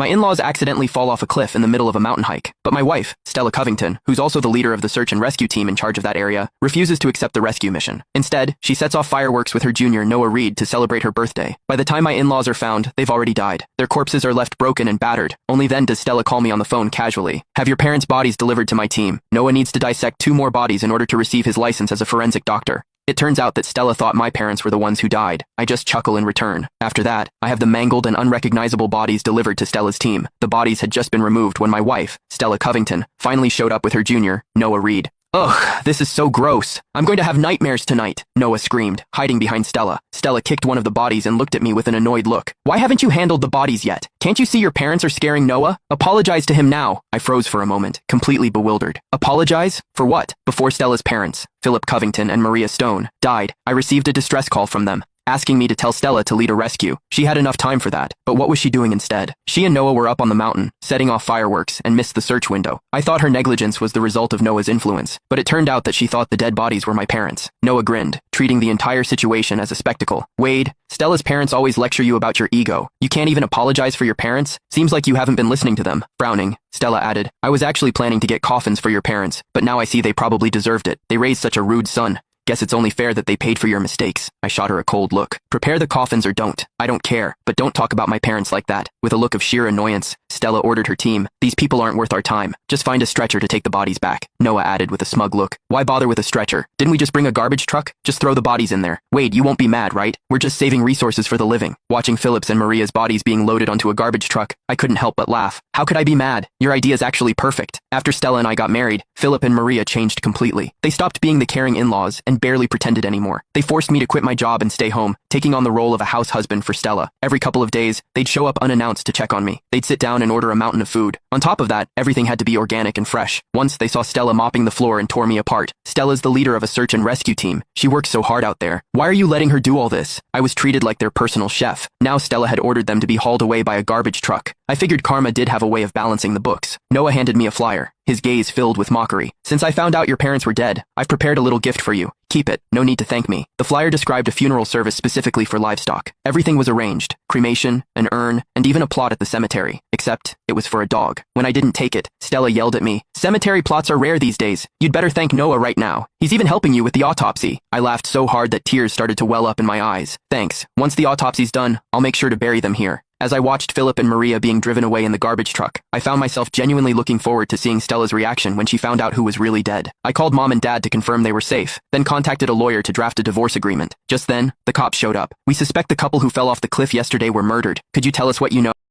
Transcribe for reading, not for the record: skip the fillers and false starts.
My in-laws accidentally fall off a cliff in the middle of a mountain hike, but my wife, Stella Covington, who's also the leader of the search and rescue team in charge of that area, refuses to accept the rescue mission. Instead, she sets off fireworks with her junior Noah Reed to celebrate her birthday. By the time my in-laws are found, they've already died. Their corpses are left broken and battered. Only then does Stella call me on the phone casually. Have your parents' bodies delivered to my team. Noah needs to dissect 2 more bodies in order to receive his license as a forensic doctor. It turns out that Stella thought my parents were the ones who died. I just chuckle in return. After that, I have the mangled and unrecognizable bodies delivered to Stella's team. The bodies had just been removed when my wife, Stella Covington, finally showed up with her junior, Noah Reed. Ugh, this is so gross. I'm going to have nightmares tonight, Noah screamed, hiding behind Stella. Stella kicked one of the bodies and looked at me with an annoyed look. Why haven't you handled the bodies yet? Can't you see your parents are scaring Noah? Apologize to him now. I froze for a moment, completely bewildered. Apologize? For what? Before Stella's parents, Philip Covington and Maria Stone, died, I received a distress call from them, asking me to tell Stella to lead a rescue. She had enough time for that, but what was she doing instead? She and Noah were up on the mountain, setting off fireworks, and missed the search window. I thought her negligence was the result of Noah's influence, but it turned out that she thought the dead bodies were my parents. Noah grinned, treating the entire situation as a spectacle. Wade, Stella's parents always lecture you about your ego. You can't even apologize for your parents? Seems like you haven't been listening to them. Frowning, Stella added, I was actually planning to get coffins for your parents, but now I see they probably deserved it. They raised such a rude son. Guess it's only fair that they paid for your mistakes. I shot her a cold look. Prepare the coffins or don't. I don't care, but don't talk about my parents like that. With a look of sheer annoyance, Stella ordered her team. These people aren't worth our time. Just find a stretcher to take the bodies back. Noah added with a smug look. Why bother with a stretcher? Didn't we just bring a garbage truck? Just throw the bodies in there. Wade, you won't be mad, right? We're just saving resources for the living. Watching Philip's and Maria's bodies being loaded onto a garbage truck, I couldn't help but laugh. How could I be mad? Your idea's actually perfect. After Stella and I got married, Philip and Maria changed completely. They stopped being the caring in-laws and barely pretended anymore. They forced me to quit my job and stay home, taking on the role of a house husband for Stella. Every couple of days, they'd show up unannounced to check on me. They'd sit down and order a mountain of food. On top of that, everything had to be organic and fresh. Once they saw Stella mopping the floor and tore me apart. Stella's the leader of a search and rescue team. She works so hard out there. Why are you letting her do all this? I was treated like their personal chef. Now Stella had ordered them to be hauled away by a garbage truck. I figured karma did have a way of balancing the books. Noah handed me a flyer, his gaze filled with mockery. Since I found out your parents were dead, I've prepared a little gift for you. Keep it, no need to thank me. The flyer described a funeral service specifically for livestock. Everything was arranged, cremation, an urn, and even a plot at the cemetery, except it was for a dog. When I didn't take it, Stella yelled at me, cemetery plots are rare these days. You'd better thank Noah right now. He's even helping you with the autopsy. I laughed so hard that tears started to well up in my eyes. Thanks. Once the autopsy's done, I'll make sure to bury them here. As I watched Philip and Maria being driven away in the garbage truck, I found myself genuinely looking forward to seeing Stella's reaction when she found out who was really dead. I called Mom and Dad to confirm they were safe, then contacted a lawyer to draft a divorce agreement. Just then, the cops showed up. We suspect the couple who fell off the cliff yesterday were murdered. Could you tell us what you know?